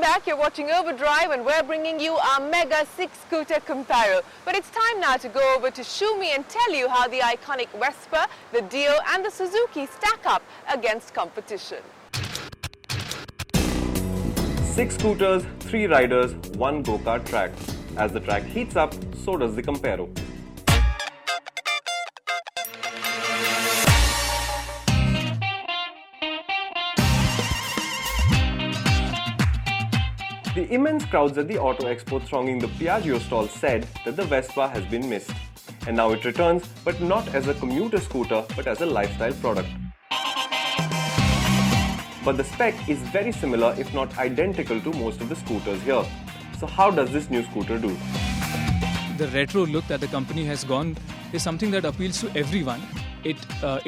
Welcome back. You're watching Overdrive and we're bringing you our mega 6-scooter Comparo. But it's time now to go over to Shumi and tell you how the iconic Vespa, the Dio and the Suzuki stack up against competition. 6 scooters, 3 riders, 1 go-kart track. As the track heats up, so does the Comparo. The immense crowds at the Auto Expo thronging the Piaggio stall said that the Vespa has been missed. And now it returns, but not as a commuter scooter, but as a lifestyle product. But the spec is very similar, if not identical, to most of the scooters here. So how does this new scooter do? The retro look that the company has gone is something that appeals to everyone. It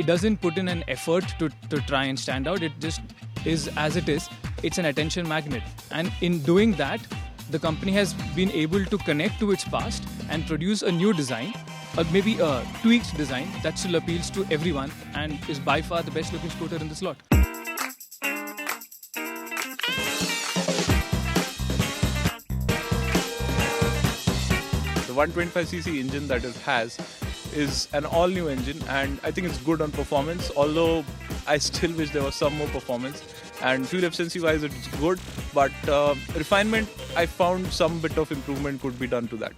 doesn't put in an effort to try and stand out. It just is as it is. It's an attention magnet. And in doing that, the company has been able to connect to its past and produce a new design, or maybe a tweaked design that still appeals to everyone and is by far the best looking scooter in this lot. The 125cc engine that it has is an all-new engine, and I think it's good on performance, although I still wish there was some more performance. And fuel efficiency wise it's good, but refinement, I found some bit of improvement could be done to that.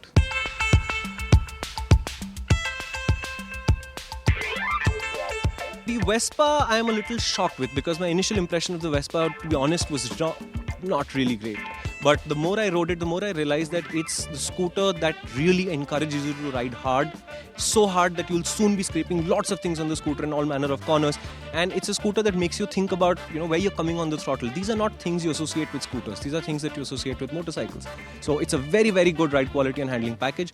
The Vespa I am a little shocked with, because my initial impression of the Vespa, to be honest, was not really great. But the more I rode it, the more I realized that it's the scooter that really encourages you to ride hard. So hard that you'll soon be scraping lots of things on the scooter in all manner of corners. And it's a scooter that makes you think about, where you're coming on the throttle. These are not things you associate with scooters. These are things that you associate with motorcycles. So it's a very, very good ride quality and handling package.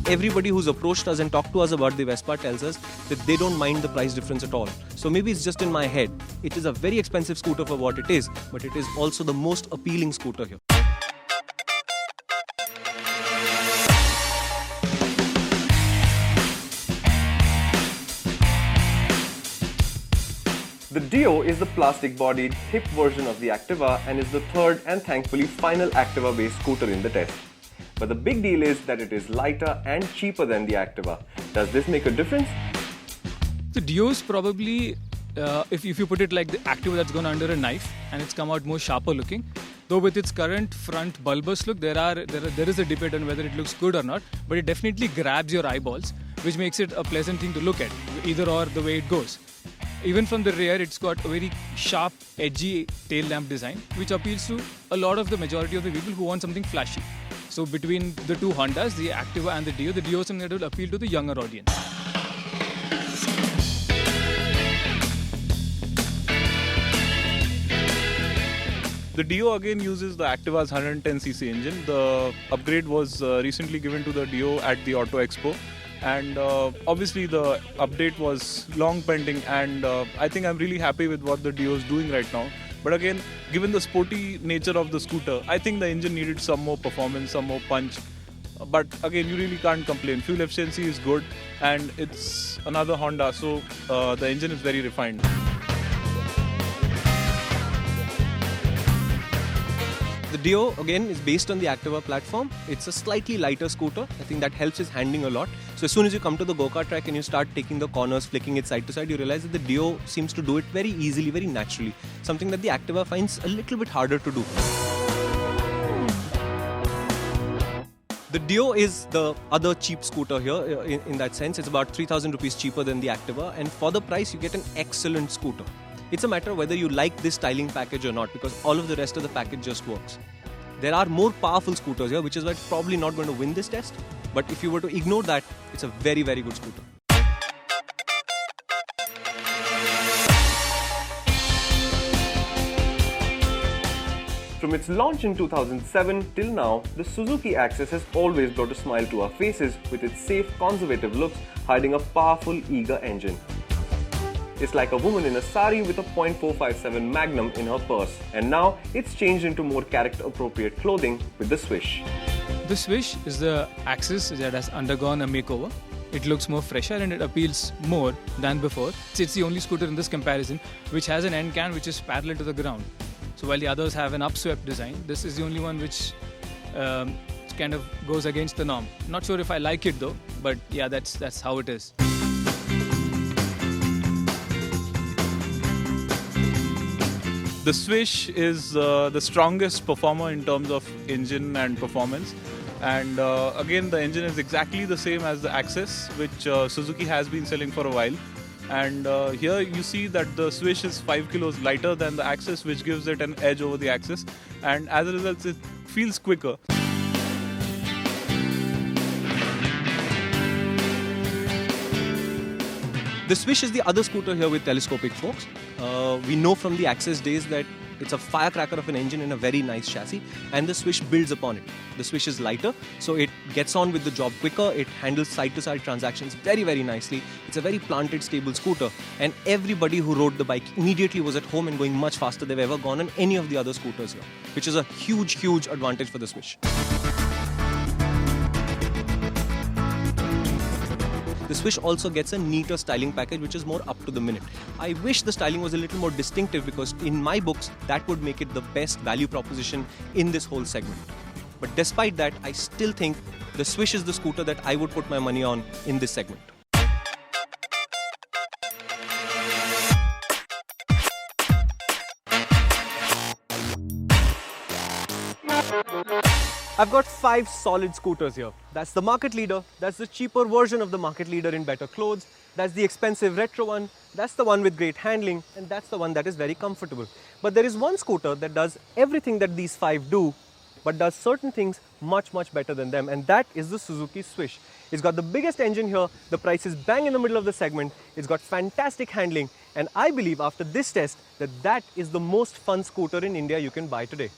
Everybody who's approached us and talked to us about the Vespa tells us that they don't mind the price difference at all. So maybe it's just in my head. It is a very expensive scooter for what it is, but it is also the most appealing scooter here. The Dio is the plastic-bodied, hip version of the Activa and is the third and thankfully final Activa-based scooter in the test. But the big deal is that it is lighter and cheaper than the Activa. Does this make a difference? The Dio is probably, if you put it like the Activa that's gone under a knife and it's come out more sharper looking. Though with its current front bulbous look, there is a debate on whether it looks good or not, but it definitely grabs your eyeballs, which makes it a pleasant thing to look at, either or the way it goes. Even from the rear, it's got a very sharp, edgy tail lamp design, which appeals to a lot of the majority of the people who want something flashy. So between the two Hondas, the Activa and the Dio is something that will appeal to the younger audience. The Dio again uses the Activa's 110cc engine. The upgrade was recently given to the Dio at the Auto Expo. And obviously the update was long pending, and I think I'm really happy with what the Dio is doing right now. But again, given the sporty nature of the scooter, I think the engine needed some more performance, some more punch. But again, you really can't complain. Fuel efficiency is good, and it's another Honda, so the engine is very refined. The Dio, again, is based on the Activa platform. It's a slightly lighter scooter. I think that helps its handling a lot. So as soon as you come to the go-kart track and you start taking the corners, flicking it side to side, you realize that the Dio seems to do it very easily, very naturally. Something that the Activa finds a little bit harder to do. The Dio is the other cheap scooter here in that sense. It's about 3,000 rupees cheaper than the Activa, and for the price you get an excellent scooter. It's a matter of whether you like this styling package or not, because all of the rest of the package just works. There are more powerful scooters here, which is why it's probably not going to win this test. But if you were to ignore that, it's a very, very good scooter. From its launch in 2007 till now, the Suzuki Access has always brought a smile to our faces with its safe, conservative looks hiding a powerful, eager engine. It's like a woman in a sari with a .457 Magnum in her purse. And now it's changed into more character-appropriate clothing with the Swish. The Swish is the Access that has undergone a makeover. it looks more fresher and it appeals more than before. It's the only scooter in this comparison which has an end can which is parallel to the ground. So while the others have an upswept design, this is the only one which kind of goes against the norm. Not sure if I like it though, but yeah, that's how it is. The Swish is the strongest performer in terms of engine and performance. And again, the engine is exactly the same as the Access, which Suzuki has been selling for a while. And here you see that the Swish is 5 kilos lighter than the Access, which gives it an edge over the Access. And as a result, it feels quicker. The Swish is the other scooter here with telescopic forks. We know from the Access days that it's a firecracker of an engine in a very nice chassis, and the Swish builds upon it. The Swish is lighter, so it gets on with the job quicker. It handles side-to-side transactions very, very nicely. It's a very planted, stable scooter, and everybody who rode the bike immediately was at home and going much faster than they've ever gone on any of the other scooters here, which is a huge, huge advantage for the Swish. The Swish also gets a neater styling package which is more up to the minute. I wish the styling was a little more distinctive because in my books that would make it the best value proposition in this whole segment. But despite that, I still think the Swish is the scooter that I would put my money on in this segment. I've got 5 solid scooters here. That's the market leader, that's the cheaper version of the market leader in better clothes, that's the expensive retro one, that's the one with great handling, and that's the one that is very comfortable. But there is one scooter that does everything that these 5 do, but does certain things much, much better than them, and that is the Suzuki Swish. It's got the biggest engine here, the price is bang in the middle of the segment, it's got fantastic handling, and I believe after this test that that is the most fun scooter in India you can buy today.